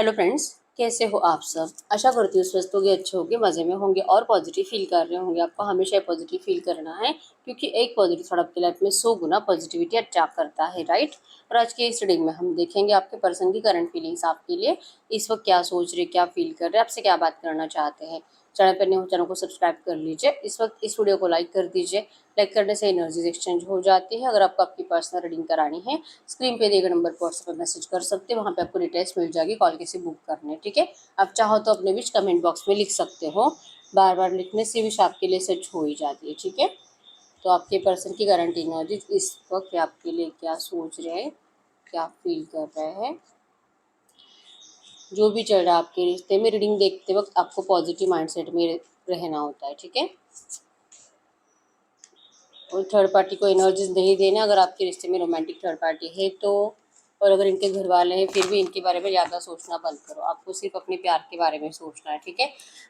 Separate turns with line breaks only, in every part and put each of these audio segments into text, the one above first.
Hello friends, कैसे हो आप सब। आशा करती हूँ स्वस्थ होंगे, अच्छे होंगे, मज़े में होंगे और पॉजिटिव फील कर रहे होंगे। आपको हमेशा पॉजिटिव फील करना है क्योंकि एक पॉजिटिव थॉट आपकी लाइफ में 100 गुना पॉजिटिविटी अट्रैक्ट करता है, राइट। और आज के इस रीडिंग में हम देखेंगे आपके पर्सन की करंट फीलिंग्स आपके लिए इस वक्त क्या सोच रहे, क्या फील कर रहे, आपसे क्या बात करना चाहते हैं। चैनल पर नहीं हो, चैनल को सब्सक्राइब कर लीजिए। इस वक्त इस वीडियो को लाइक कर दीजिए। लाइक करने से एनर्जीज एक्सचेंज हो जाती है। अगर आपको आपकी पर्सनल रीडिंग करानी है, स्क्रीन पे दिए गए नंबर पर व्हाट्सएप पर मैसेज कर सकते हैं। वहाँ पे आपको डिटेल्स मिल जाएगी कॉल कैसे बुक करने, ठीक है। आप चाहो तो अपने बीच कमेंट बॉक्स में लिख सकते हो। बार बार लिखने से विश आपके लिए सच हो ही जाती है, ठीक है। तो आपके पर्सन की गारंटी एनर्जी इस वक्त आपके लिए क्या सोच रहे हैं, क्या फील कर रहे हैं, जो भी चल रहा है आपके रिश्ते में। रीडिंग देखते वक्त आपको पॉजिटिव माइंडसेट में रहना होता है, ठीक है। और थर्ड पार्टी को एनर्जीज नहीं देना। अगर आपके रिश्ते में रोमांटिक थर्ड पार्टी है तो, और अगर इनके घर वाले हैं फिर भी इनके बारे में ज़्यादा सोचना बंद करो। आपको सिर्फ अपने प्यार के बारे में सोचना है, ठीक है।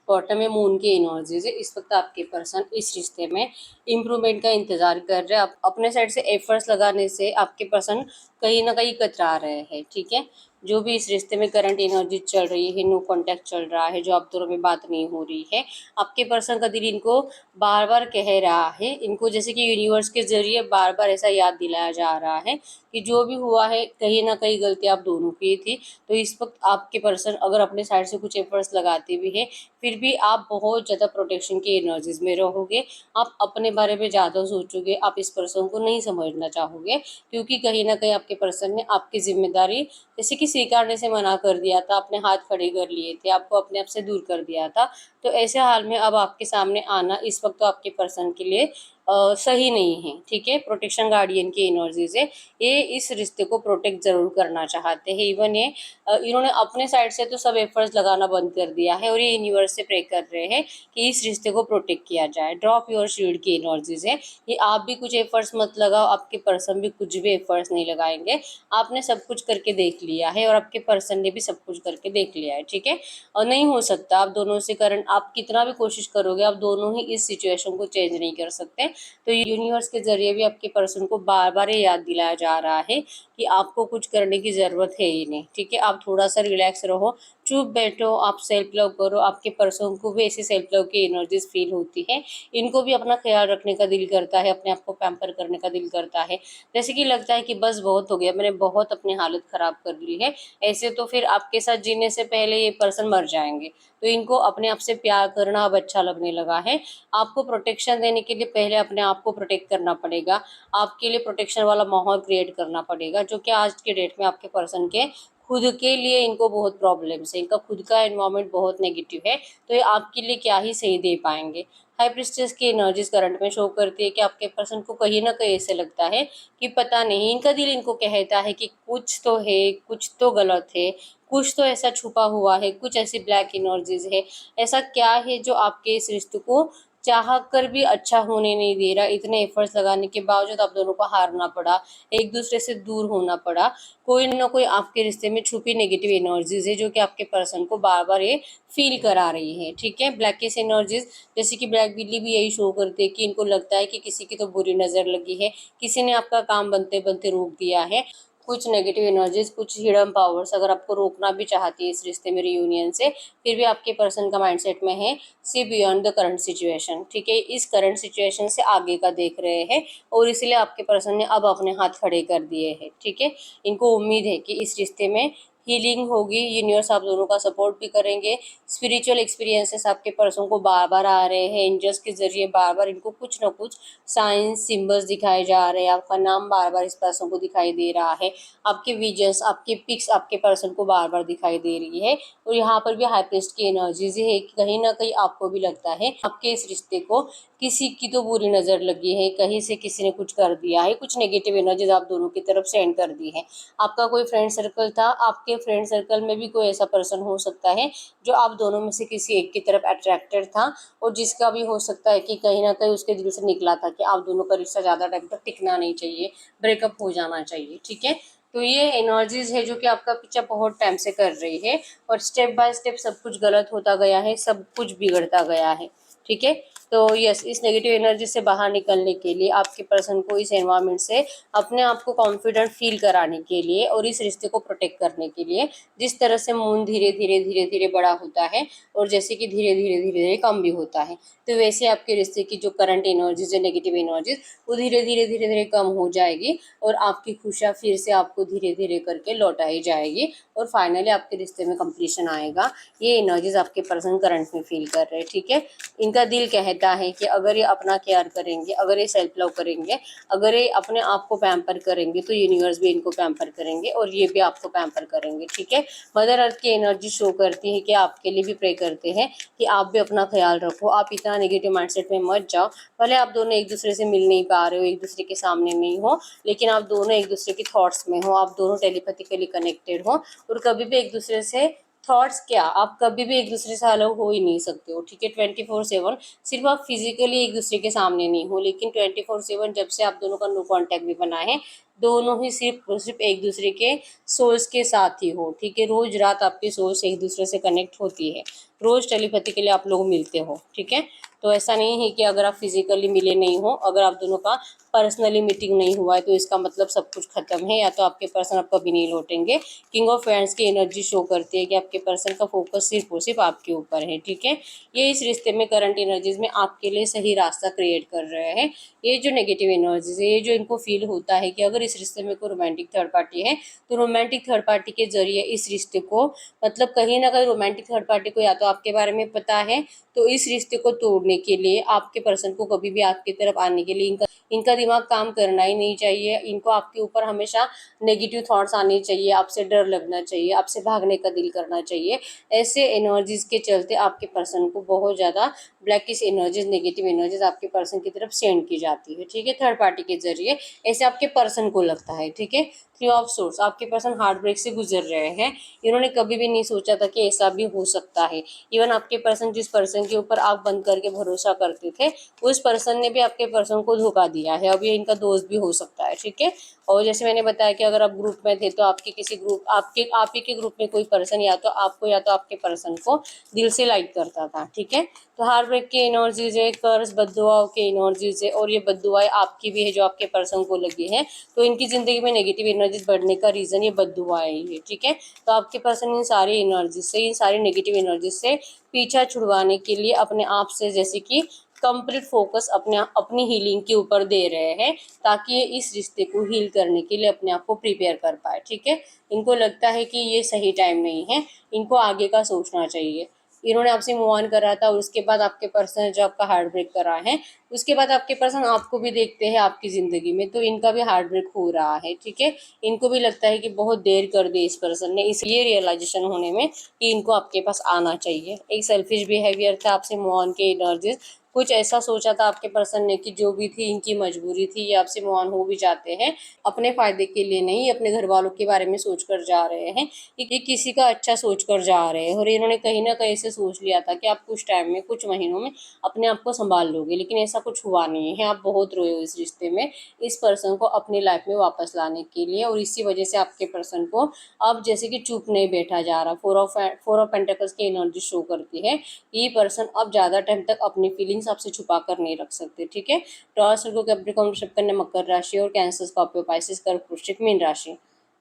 बॉटम में मून की एनर्जीज है। इस वक्त आपके पर्सन इस रिश्ते में इम्प्रूवमेंट का इंतजार कर रहे हैं। आप अपने साइड से एफर्ट्स लगाने से आपके पर्सन कहीं ना कहीं कतरा रहे हैं, ठीक है। जो भी इस रिश्ते में करंट एनर्जी चल रही है, नो कॉन्टैक्ट चल रहा है, जो आप दोनों में बात नहीं हो रही है, आपके पर्सन का दिल इनको बार बार कह रहा है, इनको जैसे कि यूनिवर्स के जरिए बार बार ऐसा याद दिलाया जा रहा है कि जो भी हुआ है कहीं ना कहीं गलती आप दोनों की थी। तो इस वक्त आपके पर्सन अगर अपने साइड से कुछ एफर्ट्स लगाते भी हैं फिर भी आप बहुत ज़्यादा प्रोटेक्शन की एनर्जीज में रहोगे। आप अपने बारे में ज़्यादा सोचोगे, आप इस पर्सन को नहीं समझना चाहोगे क्योंकि कहीं ना कहीं आपके पर्सन ने आपकी जिम्मेदारी जैसे कि स्वीकारने से मना कर दिया था, अपने हाथ खड़े कर लिए थे, आपको अपने आप से दूर कर दिया था। तो ऐसे हाल में अब आपके सामने आना इस वक्त तो आपके पर्सन के लिए सही नहीं है, ठीक है। प्रोटेक्शन गार्डियन की एनर्जीज है, ये इस रिश्ते को प्रोटेक्ट जरूर करना चाहते हैं। इवन ये इन्होंने अपने साइड से तो सब एफर्ट्स लगाना बंद कर दिया है और ये यूनिवर्स से प्रे कर रहे हैं कि इस रिश्ते को प्रोटेक्ट किया जाए। ड्रॉप योर शील्ड की एनर्जीज है, ये आप भी कुछ एफर्ट्स मत लगाओ, आपके पर्सन भी कुछ भी एफर्ट्स नहीं लगाएंगे। आपने सब कुछ करके देख लिया है और आपके पर्सन ने भी सब कुछ करके देख लिया है, ठीक है। और नहीं हो सकता आप दोनों से करंट, आप कितना भी कोशिश करोगे आप दोनों ही इस सिचुएशन को चेंज नहीं कर सकते। तो यूनिवर्स के जरिए भी आपके पर्सन को बार बार ये याद दिलाया जा रहा है कि आपको कुछ करने की ज़रूरत है ही नहीं, ठीक है। आप थोड़ा सा रिलैक्स रहो, चुप बैठो, आप सेल्फ लव करो। आपके पर्सन को भी ऐसी सेल्फ लव की एनर्जीज फील होती है। इनको भी अपना ख्याल रखने का दिल करता है, अपने आप को पैम्पर करने का दिल करता है। जैसे कि लगता है कि बस बहुत हो गया, मैंने बहुत अपनी हालत ख़राब कर ली है। ऐसे तो फिर आपके साथ जीने से पहले ये पर्सन मर जाएंगे। तो इनको अपने आप से प्यार करना अब अच्छा लगने लगा है। आपको प्रोटेक्शन देने के लिए पहले अपने आप को प्रोटेक्ट करना पड़ेगा। आपके लिए प्रोटेक्शन वाला माहौल क्रिएट करना पड़ेगा, जो कि आज के डेट में आपके पर्सन के खुद के लिए इनको बहुत प्रॉब्लम्स है। इनका खुद का एनवायरनमेंट बहुत नेगेटिव है, तो ये आपके लिए क्या ही सही दे पाएंगे। हाई प्रिस्टेस की एनर्जीज करंट में शो करती है कि आपके पर्सन को कहीं ना कहीं ऐसे लगता है कि पता नहीं, इनका दिल इनको कहता है कि कुछ तो है, कुछ तो गलत है, कुछ तो ऐसा छुपा हुआ है, कुछ ऐसी ब्लैक एनर्जीज है। ऐसा क्या है जो आपके इस रिश्ते को चाह कर भी अच्छा होने नहीं दे रहा। इतने एफर्ट्स लगाने के बावजूद आप दोनों को हारना पड़ा, एक दूसरे से दूर होना पड़ा। कोई ना कोई आपके रिश्ते में छुपी नेगेटिव एनर्जीज है जो कि आपके पर्सन को बार बार ये फील करा रही है, ठीक है। ब्लैकिश एनर्जीज जैसे कि ब्लैक बिल्ली भी यही शो करती है कि इनको लगता है कि किसी की तो बुरी नज़र लगी है, किसी ने आपका काम बनते बनते रोक दिया है। कुछ नेगेटिव एनर्जीज, कुछ हिडन पावर्स अगर आपको रोकना भी चाहती है इस रिश्ते में रियूनियन से, फिर भी आपके पर्सन का माइंडसेट में है see beyond the current situation, ठीक है। इस करंट सिचुएशन से आगे का देख रहे हैं और इसलिए आपके पर्सन ने अब अपने हाथ खड़े कर दिए हैं, ठीक है। इनको उम्मीद है कि इस रिश्ते में हीलिंग होगी, यूनिवर्स आप दोनों का सपोर्ट भी करेंगे। स्पिरिचुअल एक्सपीरियंसेस आपके पर्सन को बार बार आ रहे हैं, एंजल्स के जरिए बार बार इनको कुछ ना कुछ साइंस सिंबल्स दिखाए जा रहे हैं। आपका नाम बार बार इस पर्सन को दिखाई दे रहा है, आपके विजन्स, आपके पिक्स आपके पर्सन को बार बार दिखाई दे रही है। और यहाँ पर भी हाई प्रीस्ट की एनर्जीज है कि कहीं ना कहीं आपको भी लगता है आपके इस रिश्ते को किसी की तो बुरी नज़र लगी है, कहीं से किसी ने कुछ कर दिया है, कुछ नेगेटिव एनर्जीज आप दोनों की तरफ सेंड कर दी है। आपका कोई फ्रेंड सर्कल था, आपके फ्रेंड सर्कल में भी कोई ऐसा पर्सन हो सकता है जो आप दोनों में से किसी एक की तरफ अट्रैक्टेड था और जिसका भी हो सकता है कि कहीं ना कहीं उसके दिल से निकला था कि आप दोनों का रिश्ता ज़्यादा टाइम तक टिकना नहीं चाहिए, ब्रेकअप हो जाना चाहिए, ठीक है। तो ये एनर्जीज है जो कि आपका पीछा बहुत टाइम से कर रही है और स्टेप बाय स्टेप सब कुछ गलत होता गया है, सब कुछ बिगड़ता गया है, ठीक है। तो यस, इस नेगेटिव एनर्जी से बाहर निकलने के लिए आपके पर्सन को इस एनवायरनमेंट से अपने आप को कॉन्फिडेंट फील कराने के लिए और इस रिश्ते को प्रोटेक्ट करने के लिए, जिस तरह से मून धीरे धीरे धीरे धीरे बड़ा होता है और जैसे कि धीरे धीरे धीरे धीरे कम भी होता है, तो वैसे आपके रिश्ते की जो करंट एनर्जीज है, नेगेटिव एनर्जीज, वो धीरे धीरे धीरे धीरे कम हो जाएगी और आपकी खुशियाँ फिर से आपको धीरे धीरे करके लौटाई जाएगी और फाइनली आपके रिश्ते में कंप्लीशन आएगा। ये एनर्जीज आपके पर्सन करंट में फील कर रहे हैं, ठीक है। इनका दिल कहता है कि अगर ये अपना केयर करेंगे, अगर ये सेल्फ लव करेंगे, अगर ये अपने आप को पैम्पर करेंगे, तो यूनिवर्स भी इनको पैम्पर करेंगे और ये भी आपको पैम्पर करेंगे, ठीक है। मदर अर्थ की एनर्जी शो करती है कि आपके लिए भी प्रे करते हैं कि आप भी अपना ख्याल रखो, आप इतना नेगेटिव माइंडसेट में मत जाओ। भले आप दोनों एक दूसरे से मिल नहीं पा रहे हो, एक दूसरे के सामने नहीं हो, लेकिन आप दोनों एक दूसरे की थॉट्स में हो, आप दोनों टेलीपैथिकली कनेक्टेड हो और कभी भी एक दूसरे से थॉट्स क्या, आप कभी भी एक दूसरे से अलग हो ही नहीं सकते हो, ठीक है। 24/7 सिर्फ आप फिजिकली एक दूसरे के सामने नहीं हो, लेकिन 24/7 जब से आप दोनों का नो कॉन्टैक्ट भी बना है, दोनों ही सिर्फ एक दूसरे के सोल्स के साथ ही हो, ठीक है। रोज रात आपकी सोल्स एक दूसरे से कनेक्ट होती है, रोज टेलीपैथिकली आप लोग मिलते हो, ठीक है। तो ऐसा नहीं है कि अगर आप फिजिकली मिले नहीं हो, अगर आप दोनों का पर्सनली मीटिंग नहीं हुआ है तो इसका मतलब सब कुछ खत्म है, या तो आपके पर्सन आप कभी नहीं लौटेंगे। किंग ऑफ फ्रेंड्स की एनर्जी शो करती है कि आपके पर्सन का फोकस सिर्फ और सिर्फ आपके ऊपर है, ठीक है। ये इस रिश्ते में करंट एनर्जीज में आपके लिए सही रास्ता क्रिएट कर रहे हैं। ये जो नेगेटिव एनर्जीज है, ये जो इनको फील होता है कि अगर इस रिश्ते में कोई रोमांटिक थर्ड पार्टी है, तो रोमांटिक थर्ड पार्टी के जरिए इस रिश्ते को, मतलब कहीं ना कहीं रोमांटिक थर्ड पार्टी को या तो आपके बारे में पता है, तो इस रिश्ते को तोड़ने के लिए आपके पर्सन को कभी भी आपकी तरफ आने के लिए इनका दिमाग काम करना ही नहीं चाहिए। इनको आपके ऊपर हमेशा नेगेटिव थॉट्स आने चाहिए, आपसे डर लगना चाहिए, आपसे भागने का दिल करना चाहिए। ऐसे एनर्जीज के चलते आपके पर्सन को बहुत ज़्यादा ब्लैकिश एनर्जीज, नेगेटिव एनर्जीज आपके पर्सन की तरफ सेंड की जाती है, ठीक है, थर्ड पार्टी के जरिए। ऐसे आपके पर्सन को लगता है, ठीक है। 3 ऑफ सोर्स, आपके पर्सन हार्ट ब्रेक से गुजर रहे हैं। इन्होंने कभी भी नहीं सोचा था कि ऐसा भी हो सकता है। इवन आपके पर्सन, जिस पर्सन के ऊपर आप बंद करके भरोसा करते थे, उस पर्सन ने भी आपके पर्सन को धोखा दिया है। अब ये इनका दोस्त भी हो सकता है, ठीक है। और जैसे मैंने बताया कि अगर आप ग्रुप में थे, तो आपके किसी ग्रुप, आप ही के ग्रुप में कोई पर्सन या तो आपको या तो आपके पर्सन को दिल से लाइक करता था, ठीक है। तो हार्ट ब्रेक की एनर्जीज है, कर्ज बद्दुआओं की एनर्जीज है, और ये बद्दुआएं आपकी भी है जो आपके पर्सन को लगी है। तो इनकी जिंदगी में नेगेटिव एनर्जीज बढ़ने का रीजन ये बद्दुआएं ही है, ठीक है। तो आपके पर्सन इन सारी एनर्जीज से, इन सारी नेगेटिव एनर्जीज से पीछा छुड़वाने के लिए अपने आप से, जैसे कि कंप्लीट फोकस अपनी हीलिंग के ऊपर दे रहे हैं, ताकि ये इस रिश्ते को हील करने के लिए अपने आप को प्रिपेयर कर पाए, ठीक है। इनको लगता है कि ये सही टाइम नहीं है, इनको आगे का सोचना चाहिए। इन्होंने आपसे मूव ऑन करा था और उसके बाद आपके पर्सन जो आपका हार्ट ब्रेक करा है, उसके बाद आपके पर्सन आपको भी देखते हैं आपकी ज़िंदगी में, तो इनका भी हार्ट ब्रेक हो रहा है, ठीक है। इनको भी लगता है कि बहुत देर कर दी इस पर्सन ने, इसलिए रियलाइजेशन होने में कि इनको आपके पास आना चाहिए। एक सेल्फिश बिहेवियर था आपसे मूव ऑन के एनर्जीज, कुछ ऐसा सोचा था आपके पर्सन ने कि जो भी थी इनकी मजबूरी थी, ये आपसे मूव ऑन हो भी जाते हैं अपने फायदे के लिए नहीं, अपने घर वालों के बारे में सोच कर जा रहे हैं, ये किसी का अच्छा सोच कर जा रहे हैं। और इन्होंने कहीं ना कहीं से सोच लिया था कि आप कुछ टाइम में, कुछ महीनों में अपने आप को संभाल लोगे, लेकिन ऐसा कुछ हुआ नहीं है। आप बहुत रोए हो इस रिश्ते में, इस पर्सन को अपनी लाइफ में वापस लाने के लिए, और इसी वजह से आपके पर्सन को अब जैसे कि चुप नहीं बैठा जा रहा। फोर ऑफ पेंटिकल्स की एनर्जी शो करती है, ये पर्सन अब ज़्यादा टाइम तक अपनी फीलिंग्स आपसे छुपा कर नहीं रख सकते, ठीक है। टॉरस, वर्गो, कैप्रिकॉर्न, वृषभ, कन्या, मकर राशि, और कैंसर, स्कॉर्पियो, पाइसेस, कर्क, वृश्चिक, मीन राशि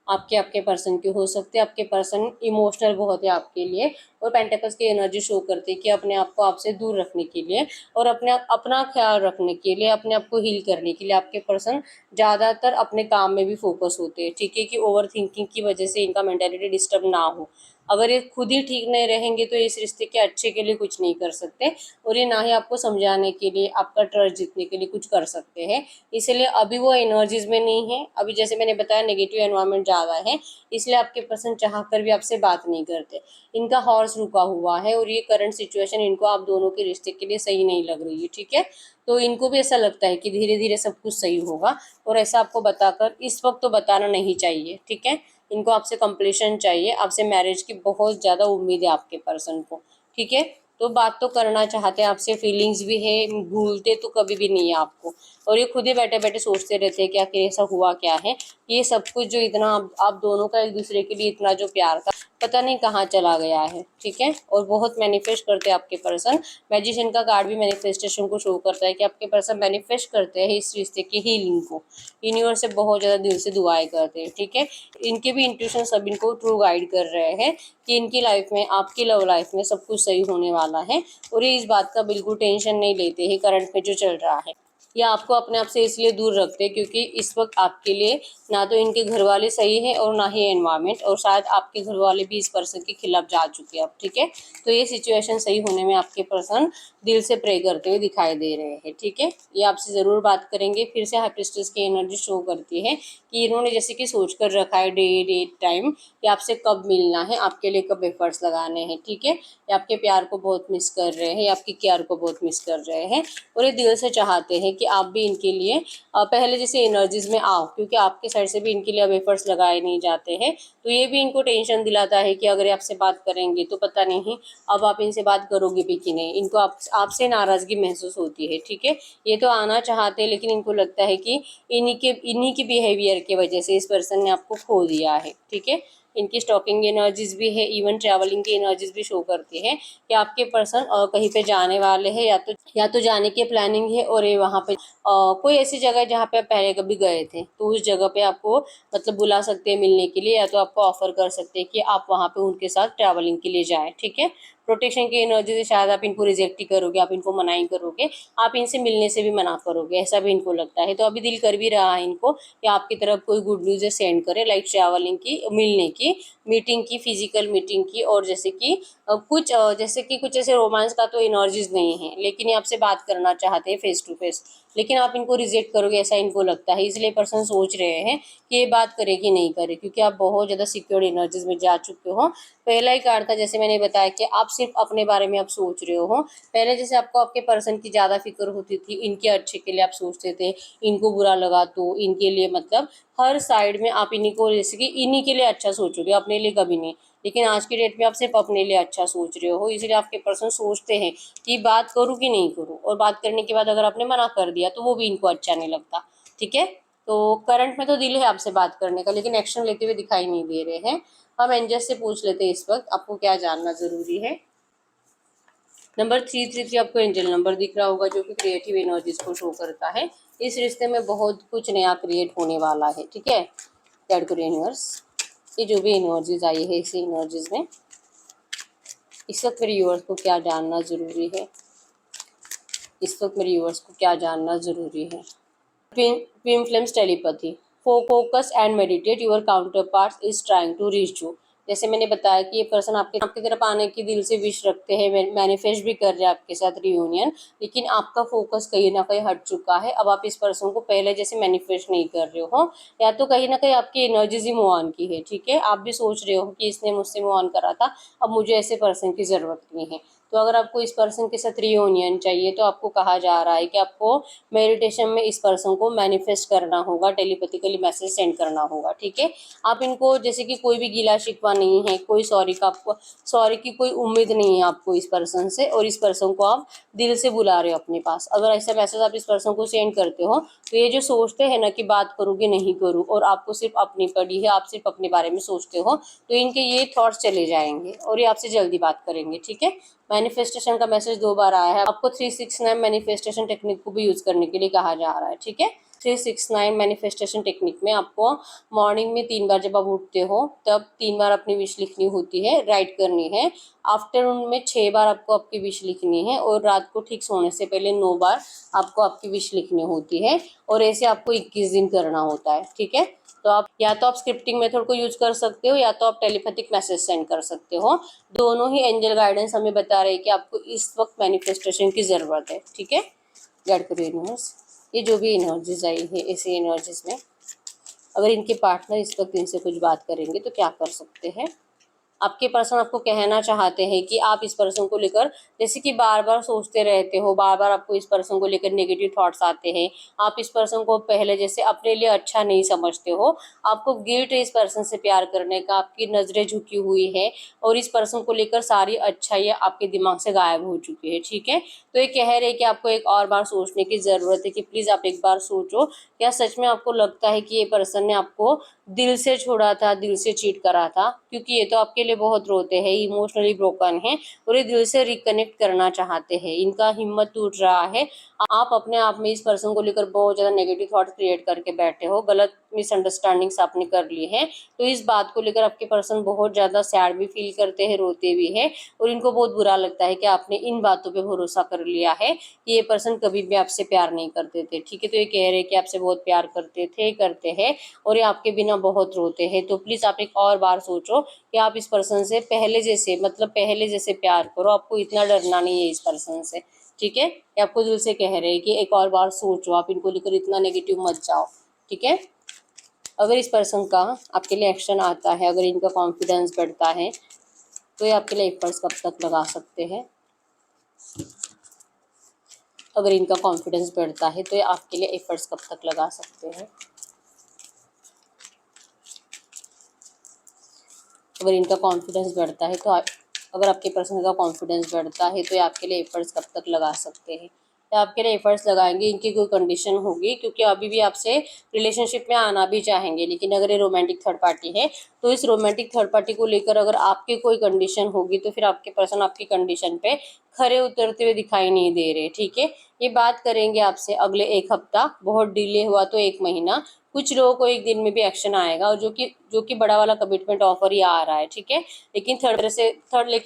आपके पर्सन के हो सकते हैं। आपके पर्सन इमोशनल बहुत है आपके लिए, और पेंटिकल्स की एनर्जी शो करती है कि अपने आप को आपसे दूर रखने के लिए और अपना ख्याल रखने के लिए, अपने आप को हील करने के लिए आपके पर्सन ज़्यादातर अपने काम में भी फोकस होते हैं, ठीक है, कि ओवर थिंकिंग की वजह से इनका मेंटालिटी डिस्टर्ब ना हो। अगर ये खुद ही ठीक नहीं रहेंगे तो इस रिश्ते के अच्छे के लिए कुछ नहीं कर सकते, और ये ना ही आपको समझाने के लिए, आपका ट्रस्ट जीतने के लिए कुछ कर सकते हैं। इसलिए अभी वो एनर्जीज में नहीं है। अभी जैसे मैंने बताया नेगेटिव एनवायरनमेंट ज़्यादा है, इसलिए आपके पर्सन चाह कर भी आपसे बात नहीं करते। इनका हॉर्स रुका हुआ है, और ये करंट सिचुएशन इनको आप दोनों के रिश्ते के लिए सही नहीं लग रही है, ठीक है। तो इनको भी ऐसा लगता है कि धीरे धीरे सब कुछ सही होगा, और ऐसा आपको बताकर इस वक्त तो बताना नहीं चाहिए, ठीक है। इनको आपसे कंप्लीशन चाहिए, आपसे मैरिज की बहुत ज़्यादा उम्मीद है आपके पर्सन को, ठीक है। तो बात तो करना चाहते हैं आपसे, फीलिंग्स भी है, भूलते तो कभी भी नहीं है आपको, और ये खुद ही बैठे बैठे सोचते रहते हैं कि आखिर ऐसा हुआ क्या है। ये सब कुछ जो इतना आप दोनों का एक दूसरे के लिए इतना जो प्यार था, पता नहीं कहाँ चला गया है, ठीक है। और बहुत मैनिफेस्ट करते हैं आपके पर्सन। मैजिशियन का कार्ड भी मैनिफेस्टेशन को शो करता है कि आपके पर्सन मैनिफेस्ट करते हैं इस रिश्ते की हीलिंग को, यूनिवर्स से बहुत ज़्यादा दिल से दुआएं करते हैं, ठीक है। इनके भी इंट्यूशन सब इनको ट्रू गाइड कर रहे हैं कि इनकी लाइफ में, आपकी लव लाइफ में सब कुछ सही होने वाला है, और ये इस बात का बिल्कुल टेंशन नहीं लेते हैं करंट में जो चल रहा है। या आपको अपने आप से इसलिए दूर रखते हैं क्योंकि इस वक्त आपके लिए ना तो इनके घर वाले सही है और ना ही एनवायरमेंट, और शायद आपके घर वाले भी इस पर्सन के खिलाफ जा चुके हैं अब, ठीक है। तो ये सिचुएशन सही होने में आपके पर्सन दिल से प्रे करते हुए दिखाई दे रहे हैं, ठीक है। ये आपसे ज़रूर बात करेंगे। फिर से हाई प्रीस्टेस की एनर्जी शो करती है कि इन्होंने जैसे कि सोच कर रखा है डेट टाइम कि आपसे कब मिलना है, आपके लिए कब एफर्ट्स लगाने हैं, ठीक है। ये आपके प्यार को बहुत मिस कर रहे हैं, या आपकी केयर को बहुत मिस कर रहे हैं, और ये दिल से चाहते हैं कि आप भी इनके लिए पहले जैसे एनर्जीज में आओ, क्योंकि आपके साइड से भी इनके लिए अब एफर्ट्स लगाए नहीं जाते हैं। तो ये भी इनको टेंशन दिलाता है कि अगर आपसे बात करेंगे तो पता नहीं अब आप इनसे बात करोगे भी कि नहीं। इनको आपसे नाराज़गी महसूस होती है, ठीक है। ये तो आना चाहते हैं, लेकिन इनको लगता है कि इन्हीं के बिहेवियर की वजह से इस पर्सन ने आपको खो दिया है, ठीक है। इनकी स्टॉकिंग एनर्जीज भी है, इवन ट्रैवलिंग की एनर्जीज भी शो करती है कि आपके पर्सन कहीं पे जाने वाले हैं, या तो जाने की प्लानिंग है, और ये वहाँ पे कोई ऐसी जगह है जहाँ पे आप पहले कभी गए थे, तो उस जगह पे आपको मतलब बुला सकते हैं मिलने के लिए, या तो आपको ऑफर कर सकते हैं कि आप वहाँ पे उनके साथ ट्रैवलिंग के लिए जाएं, ठीक है। प्रोटेक्शन की एनर्जी से शायद आप इनको रिजेक्ट ही करोगे, आप इनको मना ही करोगे, आप इनसे मिलने से भी मना करोगे, ऐसा भी इनको लगता है। तो अभी दिल कर भी रहा है इनको कि आपकी तरफ कोई गुड न्यूज़ सेंड करे, लाइक ट्रैवलिंग की, मिलने की, मीटिंग की, फिजिकल मीटिंग की, और जैसे कि कुछ ऐसे रोमांस का तो एनर्जीज नहीं है, लेकिन ये आपसे बात करना चाहते हैं फेस टू फेस, लेकिन आप इनको रिजेक्ट करोगे ऐसा इनको लगता है। इसलिए पर्सन सोच रहे हैं कि ये बात करे कि नहीं करे, क्योंकि आप बहुत ज़्यादा सिक्योर्ड एनर्जीज में जा चुके हो। पहला ही कार्ड था, जैसे मैंने बताया कि आप सिर्फ अपने बारे में आप सोच रहे हो। पहले जैसे आपको आपके पर्सन की ज़्यादा फिक्र होती थी, इनके अच्छे के लिए आप सोचते थे, इनको बुरा लगा तो इनके लिए मतलब हर साइड में आप इन्हीं को, जैसे कि इन्हीं के लिए अच्छा सोचोगे, अपने लिए कभी नहीं। लेकिन आज की डेट में आप सिर्फ अपने लिए अच्छा सोच रहे हो, इसलिए आपके पर्सन सोचते हैं कि बात करूँ कि नहीं करूँ, और बात करने के बाद अगर आपने मना कर दिया तो वो भी इनको अच्छा नहीं लगता, ठीक है। तो करंट में तो दिल है आपसे बात करने का, लेकिन एक्शन लेते हुए दिखाई नहीं दे रहे हैं। हम एंजल्स से पूछ लेते हैं इस वक्त आपको क्या जानना जरूरी है। नंबर 333 आपको एंजल नंबर दिख रहा होगा, जो कि क्रिएटिव एनर्जीज को शो करता है। इस रिश्ते में बहुत कुछ नया क्रिएट होने वाला है, ठीक है। दैट गुड यूनिवर्स, ये जो भी एनर्जीज आई है इसी एनर्जीज में इस वक्त मेरे व्यूअर्स को क्या जानना ज़रूरी है, इस वक्त मेरे व्यूअर्स को क्या जानना ज़रूरी है। Twin flames telepathy, focus and meditate, your counterpart is trying to reach you. जैसे मैंने बताया कि ये पर्सन आपकी तरफ आने की दिल से विश रखते हैं, मैनिफेस्ट भी कर रहे हैं आपके साथ रियूनियन, लेकिन आपका फोकस कहीं ना कहीं हट चुका है। अब आप इस पर्सन को पहले जैसे मैनिफेस्ट नहीं कर रहे हो, या तो कहीं ना कहीं आपकी एनर्जीज ही मूव ऑन की है, ठीक है। आप भी सोच रहे हो कि इसने मुझसे मूव ऑन करा था, अब मुझे ऐसे पर्सन की ज़रूरत नहीं है। तो अगर आपको इस पर्सन के साथ रियूनियन चाहिए तो आपको कहा जा रहा है कि आपको मेडिटेशन में इस पर्सन को मैनिफेस्ट करना होगा, टेलीपैथिकली मैसेज सेंड करना होगा, ठीक है। आप इनको जैसे कि कोई भी गिला शिकवा नहीं है, कोई सॉरी की कोई उम्मीद नहीं है आपको इस पर्सन से, और इस पर्सन को आप दिल से बुला रहे हो अपने पास। अगर ऐसा मैसेज आप इस पर्सन को सेंड करते हो तो ये जो सोचते हैं ना कि बात करूँ कि नहीं करूँ, और आपको सिर्फ अपनी पड़ी है, आप सिर्फ अपने बारे में सोचते हो, तो इनके ये थॉट्स चले जाएंगे और ये आपसे जल्दी बात करेंगे, ठीक है। मैनिफेस्टेशन का मैसेज 2 बार आया है। आपको 369 मैनिफेस्टेशन टेक्निक को भी यूज करने के लिए कहा जा रहा है, ठीक है। 369 मैनिफेस्टेशन टेक्निक में आपको मॉर्निंग में 3 बार जब आप उठते हो तब 3 बार अपनी विश लिखनी होती है, राइट करनी है। आफ्टरनून में 6 बार आपको आपकी विश लिखनी है, और रात को ठीक सोने से पहले 9 बार आपको आपकी विश लिखनी होती है, और ऐसे आपको 21 दिन करना होता है, ठीक है। तो आप या तो आप स्क्रिप्टिंग मेथड को यूज कर सकते हो, या तो आप टेलीपैथिक मैसेज सेंड कर सकते हो। दोनों ही एंजल गाइडेंस हमें बता रहे हैं कि आपको इस वक्त मैनिफेस्टेशन की ज़रूरत है, ठीक है। गाइड करो यूनिवर्स, ये जो भी एनर्जीज आई है इसी एनर्जीज में अगर इनके पार्टनर इस वक्त इनसे कुछ बात करेंगे तो क्या कर सकते हैं। आपके पर्सन आपको कहना चाहते हैं कि आप इस पर्सन को लेकर जैसे कि बार बार सोचते रहते हो, बार बार आपको इस पर्सन को लेकर नेगेटिव थॉट्स आते हैं, आप इस पर्सन को पहले जैसे अपने लिए अच्छा नहीं समझते हो, आपको गिल्ट है इस पर्सन से प्यार करने का, आपकी नज़रें झुकी हुई है, और इस पर्सन को लेकर सारी अच्छाइयाँ आपके दिमाग से गायब हो चुकी है, ठीक है। तो ये कह रहे हैं कि आपको एक और बार सोचने की ज़रूरत है, कि प्लीज़ आप एक बार सोचो, क्या सच में आपको लगता है कि ये पर्सन ने आपको दिल से छोड़ा था, दिल से चीट करा था। क्योंकि ये तो आपके लिए बहुत रोते हैं, इमोशनली ब्रोकन है और ये दिल से रिकनेक्ट करना चाहते हैं, इनका हिम्मत टूट रहा है। आप अपने आप में इस पर्सन को लेकर बहुत ज़्यादा नेगेटिव थॉट क्रिएट करके बैठे हो, गलत मिसअंडरस्टैंडिंग्स आपने कर ली है। तो इस बात को लेकर आपके पर्सन बहुत ज़्यादा सैड भी फील करते हैं, रोते भी हैं और इनको बहुत बुरा लगता है कि आपने इन बातों पे भरोसा कर लिया है कि ये पर्सन कभी भी आपसे प्यार नहीं करते थे। ठीक है, तो ये कह रहे हैं कि आपसे बहुत प्यार करते थे, करते हैं और ये आपके बिना बहुत रोते हैं। तो प्लीज़ आप एक और बार सोचो कि आप इस पर्सन से पहले जैसे, मतलब पहले जैसे प्यार करो, आपको इतना डरना नहीं है इस पर्सन से। ठीक है, ये आपको दिल से कह रहे हैं कि एक और बार सोचो, आप इनको लेकर इतना नेगेटिव मत जाओ। ठीक है, अगर इस पर्सन का आपके लिए एक्शन आता है, अगर इनका कॉन्फिडेंस बढ़ता है, तो ये आपके लिए एफर्ट्स कब तक लगा सकते हैं। अगर इनका कॉन्फिडेंस बढ़ता है तो ये आपके लिए एफर्ट्स कब तक लगा सकते हैं। अगर इनका कॉन्फिडेंस बढ़ता है तो अगर आपके पर्सन का कॉन्फिडेंस बढ़ता है तो ये आपके लिए एफर्ट्स कब तक लगा सकते हैं। या आपके लिए एफर्ट्स लगाएंगे, इनकी कोई कंडीशन होगी, क्योंकि अभी भी आपसे रिलेशनशिप में आना भी चाहेंगे, लेकिन अगर ये रोमांटिक थर्ड पार्टी है तो इस रोमांटिक थर्ड पार्टी को लेकर अगर आपकी कोई कंडीशन होगी तो फिर आपके पर्सन आपकी कंडीशन पे खरे उतरते हुए दिखाई नहीं दे रहे। ठीक है, ये बात करेंगे आपसे अगले एक हफ्ता, बहुत डिले हुआ तो एक महीना, कुछ लोगों को एक दिन में भी एक्शन आएगा और जो कि बड़ा वाला कमिटमेंट ऑफर ही आ रहा है। ठीक है, लेकिन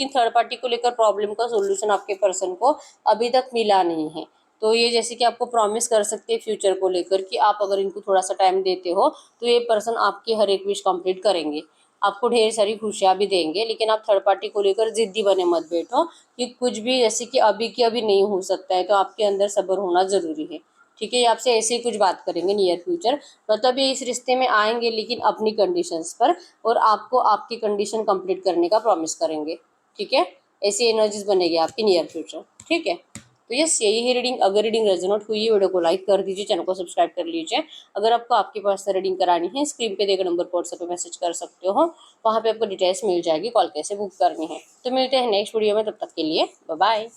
थर्ड पार्टी को लेकर प्रॉब्लम का सोल्यूशन आपके पर्सन को अभी तक मिला नहीं है। तो ये जैसे कि आपको प्रॉमिस कर सकते हैं फ्यूचर को लेकर कि आप अगर इनको थोड़ा सा टाइम देते हो तो ये पर्सन आपकी हर एक विश कंप्लीट करेंगे, आपको ढेर सारी खुशियां भी देंगे। लेकिन आप थर्ड पार्टी को लेकर जिद्दी बने मत बैठो कि कुछ भी जैसे कि अभी की अभी नहीं हो सकता है, तो आपके अंदर सब्र होना जरूरी है। ठीक है, ये आपसे ऐसे ही कुछ बात करेंगे नियर फ्यूचर, मतलब ये इस रिश्ते में आएंगे लेकिन अपनी कंडीशंस पर, और आपको आपकी कंडीशन कंप्लीट करने का प्रॉमिस करेंगे। ठीक है, ऐसी एनर्जीज बनेगी आपकी नियर फ्यूचर। ठीक है, तो यस यही है रीडिंग। अगर रीडिंग रेजोनेट हुई है, वीडियो को लाइक कर दीजिए, चैनल को सब्सक्राइब कर लीजिए। अगर आपको आपके पास से रीडिंग करानी है, स्क्रीन पे देकर नंबर पर व्हाट्सएप पे मैसेज कर सकते हो, वहाँ पे आपको डिटेल्स मिल जाएगी, कॉल कैसे बुक करनी है। तो मिलते हैं नेक्स्ट वीडियो में, तब तक के लिए बाय बाय।